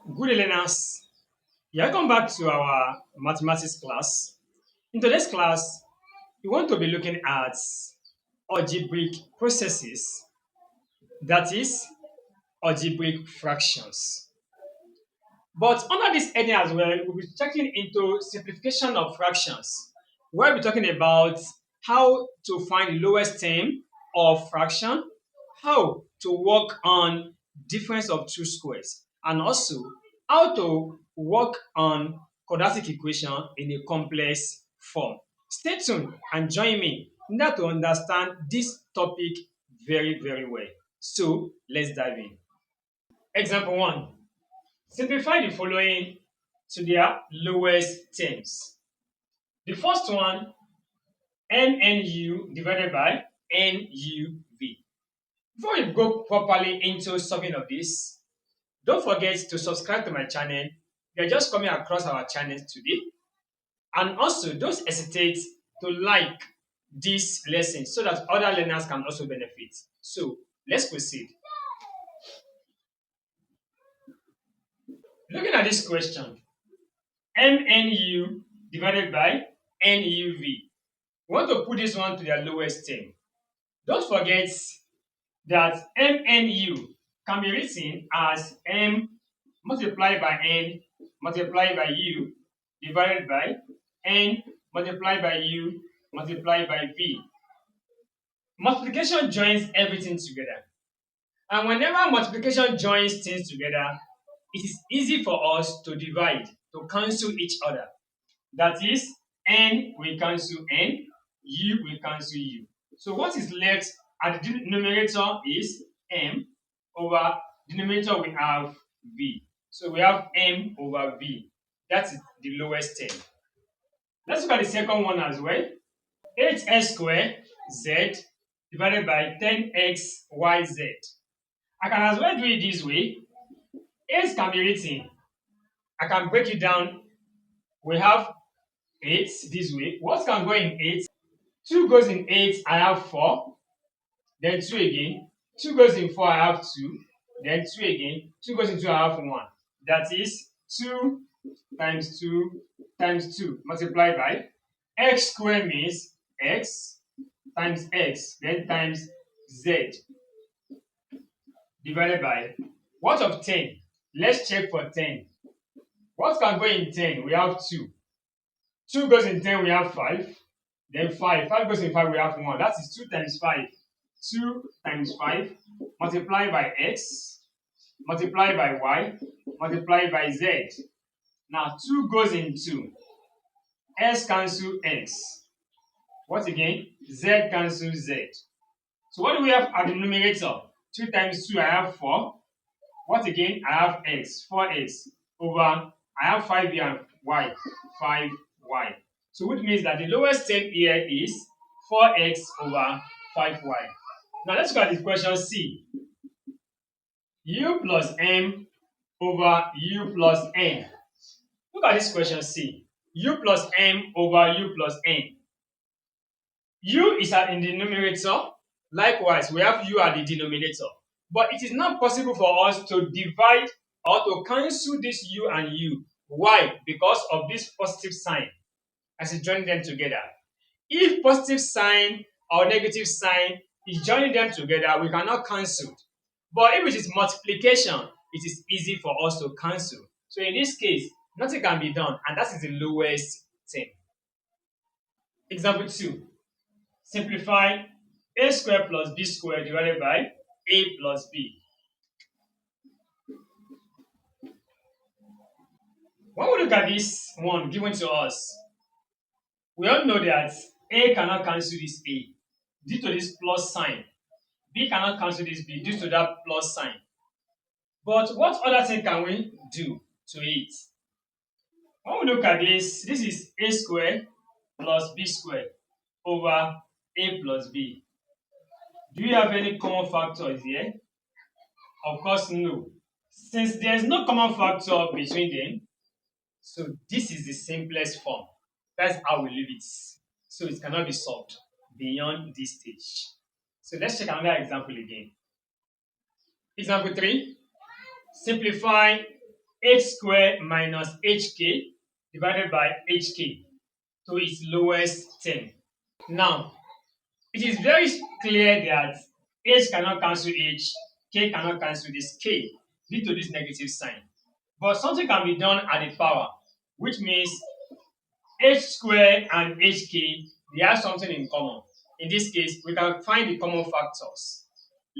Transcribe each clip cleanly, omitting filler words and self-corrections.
Good learners, welcome back to our mathematics class. In today's class, we want to be looking at algebraic processes, that is, algebraic fractions. But under this heading as well, we'll be checking into simplification of fractions, where we'll be talking about how to find the lowest term of fraction, how to work on difference of two squares, and also how to work on quadratic equation in a complex form. Stay tuned and join me in order to understand this topic very well. So let's dive in. Example 1. Simplify the following to their lowest terms. The first one, NNU divided by NUV. Before we go properly into solving of this, don't forget to subscribe to my channel. You're just coming across our channel today. And also, don't hesitate to like this lesson so that other learners can also benefit. So, let's proceed. Looking at this question, MNU divided by NUV. We want to put this one to their lowest term. Don't forget that MNU can be written as M multiplied by N multiplied by U divided by N multiplied by U multiplied by V. Multiplication joins everything together. And whenever multiplication joins things together, it is easy for us to divide, to cancel each other. That is, N will cancel N, U will cancel U. So what is left at the numerator is M, over denominator we have V. So we have M over V. That's the lowest term. Let's look at the second one as well. 8x squared z divided by 10xyz. I can as well do it this way. 8 can be written. I can break it down. We have 8 this way. What can go in 8? 2 goes in 8, I have 4. Then 2 again. 2 goes in 4, I have 2. Then 2 again. 2 goes in 2, I have 1. That is 2 times 2 times 2 multiplied by x squared means x times x, then times z divided by what of 10? Let's check for 10. What can go in 10? We have 2. 2 goes in 10, we have 5. Then 5. 5 goes in 5, we have 1. That is 2 times 5. 2 times 5 multiplied by x, multiplied by y, multiplied by z. Now 2 goes in 2. S cancel x. What again? Z cancel z. So what do we have at the numerator? 2 times 2, I have 4. What again? I have x, 4x, over, I have 5 here and y, 5y. So which means that the lowest term here is 4x over 5y. Now let's look at the question C. U plus m over u plus n. Look at this question C. U plus m over u plus n. U is in the numerator. Likewise, we have u at the denominator. But it is not possible for us to divide or to cancel this u and u. Why? Because of this positive sign as it's joining them together. If positive sign or negative sign is joining them together, we cannot cancel. But if it is multiplication, it is easy for us to cancel. So in this case, nothing can be done, and that is the lowest term. Example 2. Simplify a squared plus b squared divided by a plus b. When we look at this one given to us, we all know that a cannot cancel this a due to this plus sign. B cannot cancel this b due to that plus sign. But what other thing can we do to it? When we look at this, this is a squared plus b squared over a plus b. Do you have any common factors here? Of course, no. Since there is no common factor between them, so this is the simplest form. That's how we leave it. So it cannot be solved beyond this stage. So let's check another example again. Example 3. Simplify h squared minus hk divided by hk to its lowest term. Now, it is very clear that h cannot cancel h, k cannot cancel this k due to this negative sign. But something can be done at the power, which means h squared and hk, they have something in common. In this case, we can find the common factors.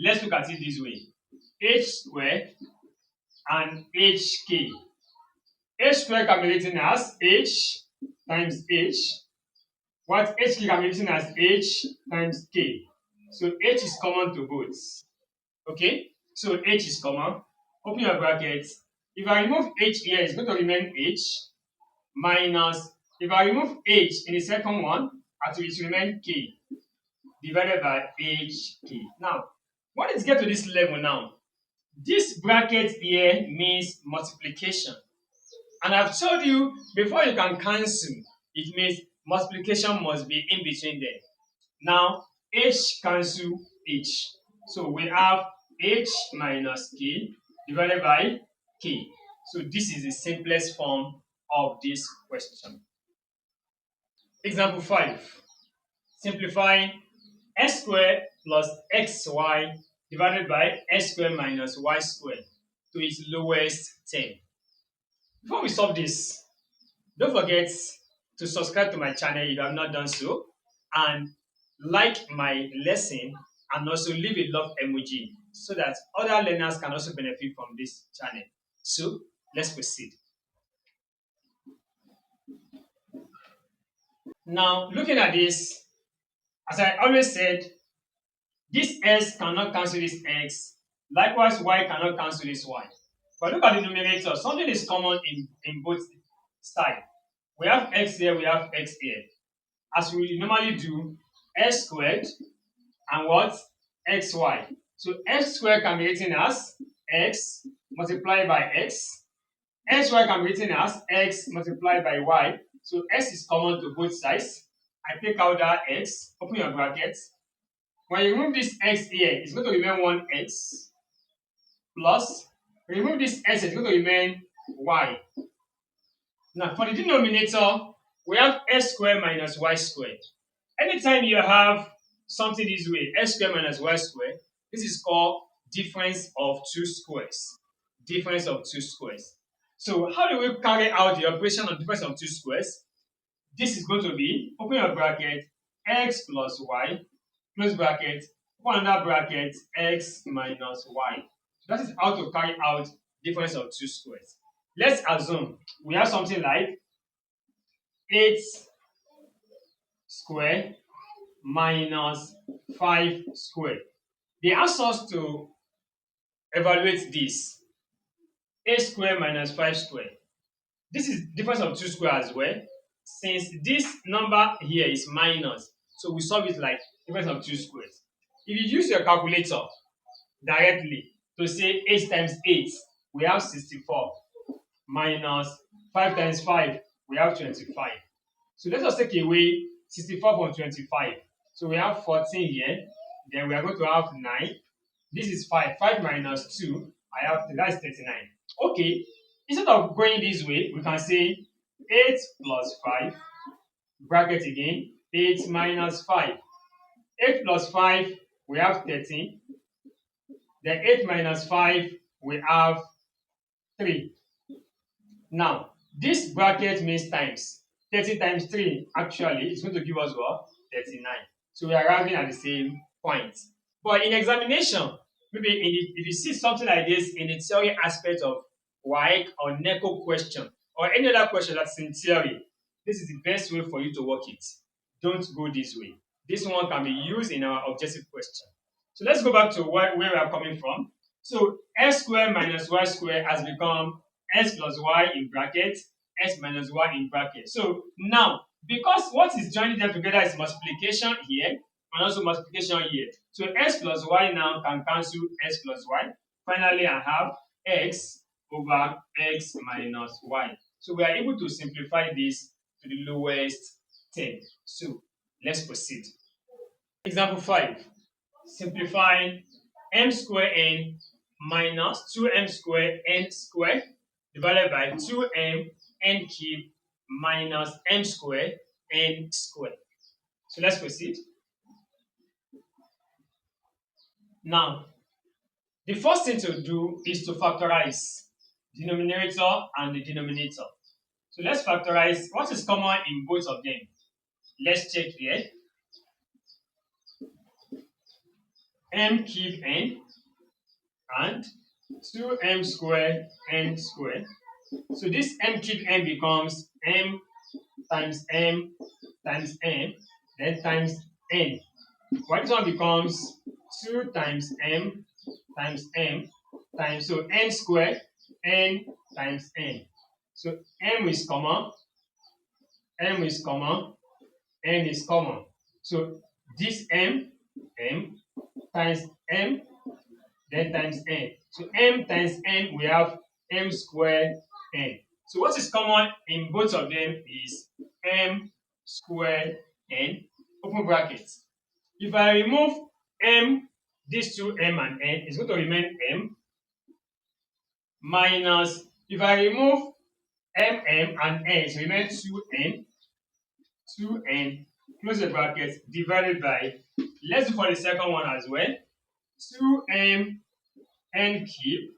Let's look at it this way. H squared and hk. H squared can be written as h times h, what hk can be written as h times k. So h is common to both. Okay? So h is common. Open your brackets. If I remove h here, it's going to remain h minus, if I remove h in the second one, it will remain k divided by hk. Now, when it gets to this level now, this bracket here means multiplication. And I've told you, before you can cancel, it means multiplication must be in between them. Now, h cancel h. So we have h minus k divided by k. So this is the simplest form of this question. Example 5. Simplify x squared plus xy divided by x squared minus y squared to its lowest term. Before we solve this, don't forget to subscribe to my channel if you have not done so, and like my lesson, and also leave a love emoji so that other learners can also benefit from this channel. So let's proceed. Now, looking at this, as I always said, this x cannot cancel this x. Likewise, y cannot cancel this y. But look at the numerator. Something is common in both sides. We have x here, we have x here. As we normally do, x squared and what? xy. So x squared can be written as x multiplied by x. xy can be written as x multiplied by y. So x is common to both sides. I take out that x, open your brackets. When you remove this x here, it's going to remain 1x plus, remove this x, it's going to remain y. Now, for the denominator, we have x squared minus y squared. Anytime you have something this way, x squared minus y squared, this is called difference of two squares. Difference of two squares. So how do we carry out the operation of difference of two squares? This is going to be, open your bracket, x plus y, close bracket, open another bracket, x minus y. So that is how to carry out difference of two squares. Let's assume we have something like 8 squared minus 5 squared. They ask us to evaluate this. 8 squared minus 5 squared. This is difference of two squares as well. Since this number here is minus, so we solve it like difference of two squares. If you use your calculator directly to say 8 times 8, we have 64, minus 5 times 5, we have 25. So let us take away 64 from 25. So we have 14 here, then we are going to have 9. This is 5. 5 minus 2, I have 3, that's 39. Okay, instead of going this way, we can say 8 plus 5, bracket again, 8 minus 5. 8 plus 5, we have 13. Then 8 minus 5, we have 3. Now, this bracket means times. 30 times 3, actually, is going to give us what? 39. So we are arriving at the same point. But in examination, maybe if you see something like this in the theory aspect of WAEC or NECO question, or any other question that's in theory, this is the best way for you to work it. Don't go this way. This one can be used in our objective question. So let's go back to where we are coming from. So x squared minus y squared has become x plus y in bracket, x minus y in bracket. So now, because what is joining them together is multiplication here and also multiplication here. So x plus y now can cancel x plus y. Finally, I have x over x minus y. So we are able to simplify this to the lowest term. So let's proceed. Example 5. Simplify m squared n minus 2m squared n squared divided by 2m n cube minus m squared n squared. So let's proceed. Now, the first thing to do is to factorize the numerator and the denominator. So let's factorize what is common in both of them. Let's check here. M cube n and 2m squared n squared. So this m cube n becomes m times m times n, then times n. While this one becomes 2 times m times m times, so n squared, n times n. So m is common, m is common, n is common. So this m times m, then times n. So m times n, we have m squared n. So what is common in both of them is m squared n, open brackets. If I remove m, these two m and n, it's going to remain m minus, if I remove m and n, it will remain 2n, close the brackets, divided by, let's do for the second one as well, 2m n cube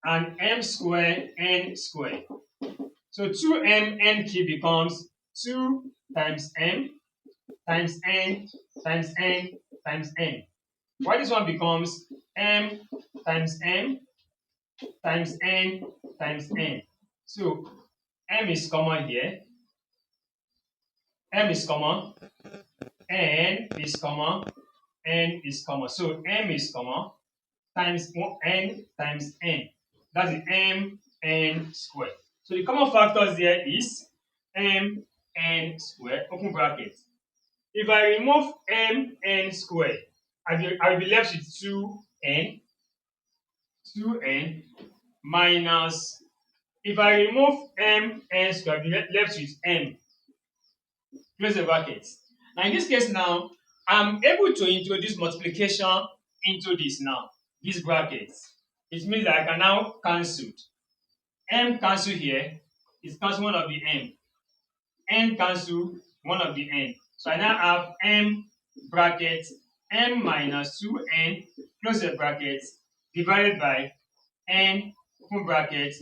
and m squared n squared. So 2m n cube becomes 2 times m times n times n times n. While this one becomes m times n times n times n. So m is common here, m is common, n is common, n is common. So m is common times n times n. That's the m n squared. So the common factors there is m n squared, open bracket. If I remove m n squared, I will be left with 2n minus, if I remove m n squared, I will be left with m, close the bracket. Now in this case now, I'm able to introduce multiplication into this now, these brackets. It means that I can now cancel. M cancel here, is cancel one of the m. N cancel one of the n. So I now have m bracket m minus 2n, close the bracket, divided by n, open bracket,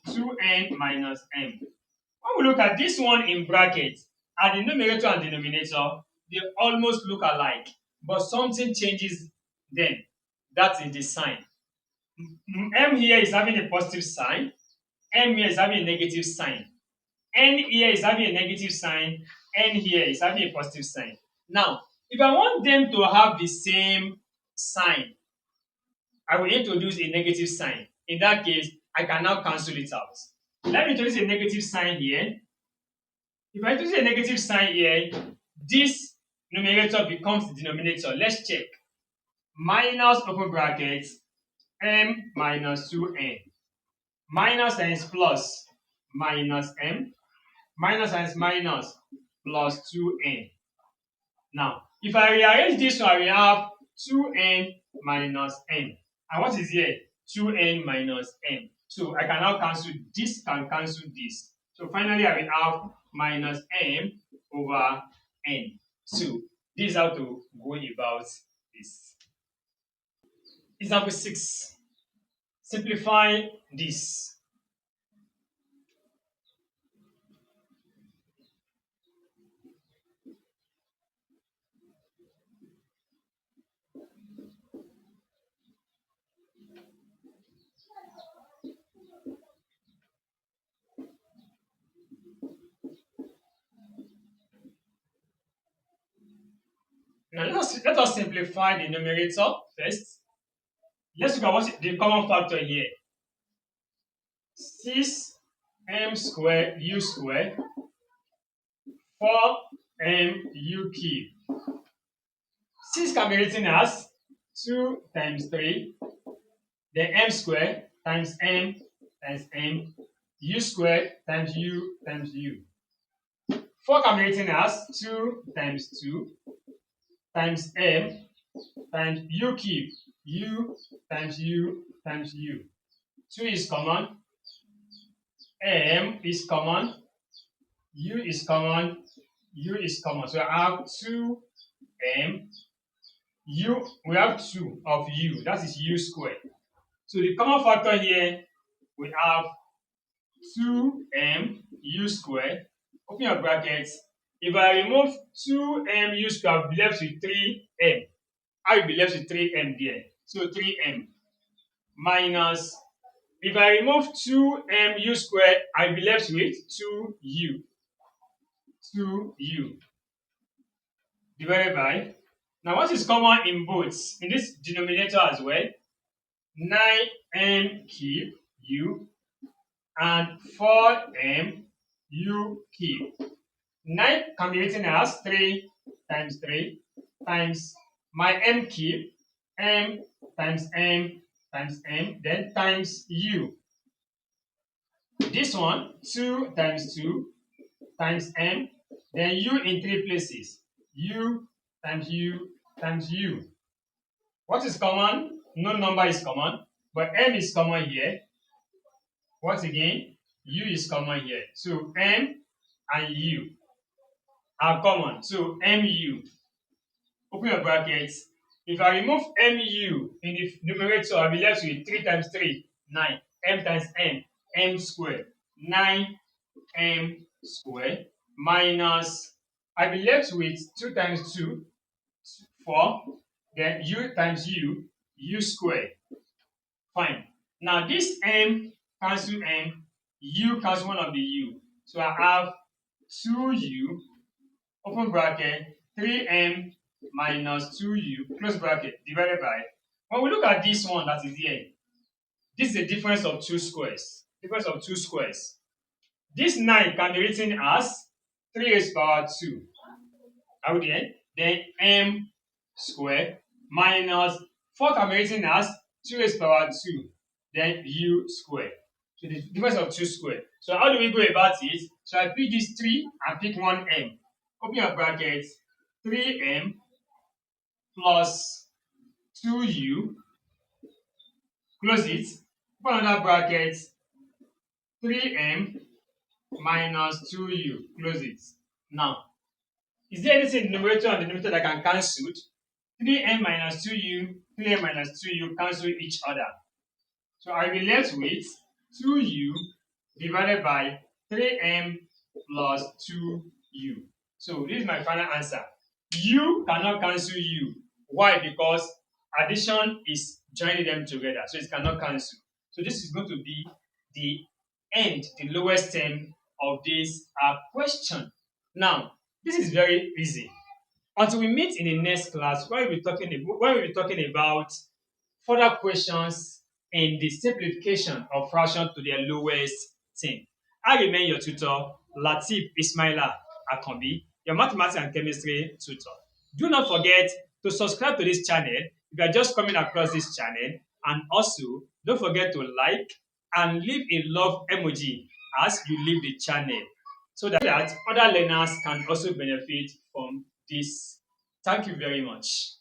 2n minus m. When we look at this one in brackets, at the numerator and denominator, they almost look alike, but something changes them. That is the sign. M here is having a positive sign, M here is having a negative sign. N here is having a negative sign, N here is having a positive sign. Now, if I want them to have the same sign, I will introduce a negative sign. In that case, I can now cancel it out. Let me introduce a negative sign here. If I introduce a negative sign here, this numerator becomes the denominator. Let's check. Minus, open brackets, m minus 2n. Minus times plus, minus m. Minus times minus, plus 2n. Now, if I rearrange this one, we have 2n minus n. And what is here? 2n minus n. So I can now cancel this, can cancel this. So finally, I will have minus m over n. So this is how to go about this. Example 6. Simplify this. Now let us simplify the numerator first. Let's look at what the common factor here. 6m squared u squared 4mu cube. 6 can be written as 2 times 3, then m squared times m times m, u squared times u times u. 4 can be written as 2 times 2 times m times u cube, u times u times u. 2 is common, m is common, u is common, u is common. So I have 2m, u, we have 2 of u, that is u squared. So the common factor here, we have 2m u squared, open your brackets. If I remove 2m u squared, I'll be left with 3m. I will be left with 3m there. So 3m minus, if I remove 2m u squared, I'll be left with 2u. 2u divided by, now what is common in both, in this denominator as well, 9m cube u and 4m u cube. 9 can be written as 3 times 3 times my m cube, m times m times m, then times u. This one, 2 times 2 times m, then u in 3 places, u times u times u. What is common? No number is common, but m is common here. What again? U is common here. So m and u are common. So mu. Open your brackets. If I remove mu in the numerator, I'll be left with 3 times 3, 9. M times m squared. 9m squared minus, I'll be left with 2 times 2, 4. Then u times u squared. Fine. Now this m cancel m, u cancel one of the u. So I have 2u, open bracket, 3m minus 2u, close bracket, divided by. When we look at this one that is here, this is a difference of 2 squares. Difference of 2 squares. This 9 can be written as 3 raised power 2. Are we there? Then m squared minus 4 can be written as 2 raised power 2. Then u squared. So the difference of 2 squared. So how do we go about it? So I pick this 3 and pick one m. Open your brackets. 3m plus 2u. Close it. Open another bracket. 3m minus 2u. Close it. Now, is there anything in the numerator and denominator that can cancel? 3m minus 2u, 3m minus 2u cancel each other. So I will be left with 2u divided by 3m plus 2u. So this is my final answer. U cannot cancel u. Why? Because addition is joining them together. So it cannot cancel. So this is going to be the end, the lowest term of this question. Now, this is very easy. Until we meet in the next class, where we'll be talking about further questions in the simplification of fraction to their lowest term. I remain your tutor, Lateef Ismaila Akanbi, your mathematics and chemistry tutor. Do not forget to subscribe to this channel if you are just coming across this channel, and also don't forget to like and leave a love emoji as you leave the channel, so that other learners can also benefit from this. Thank you very much.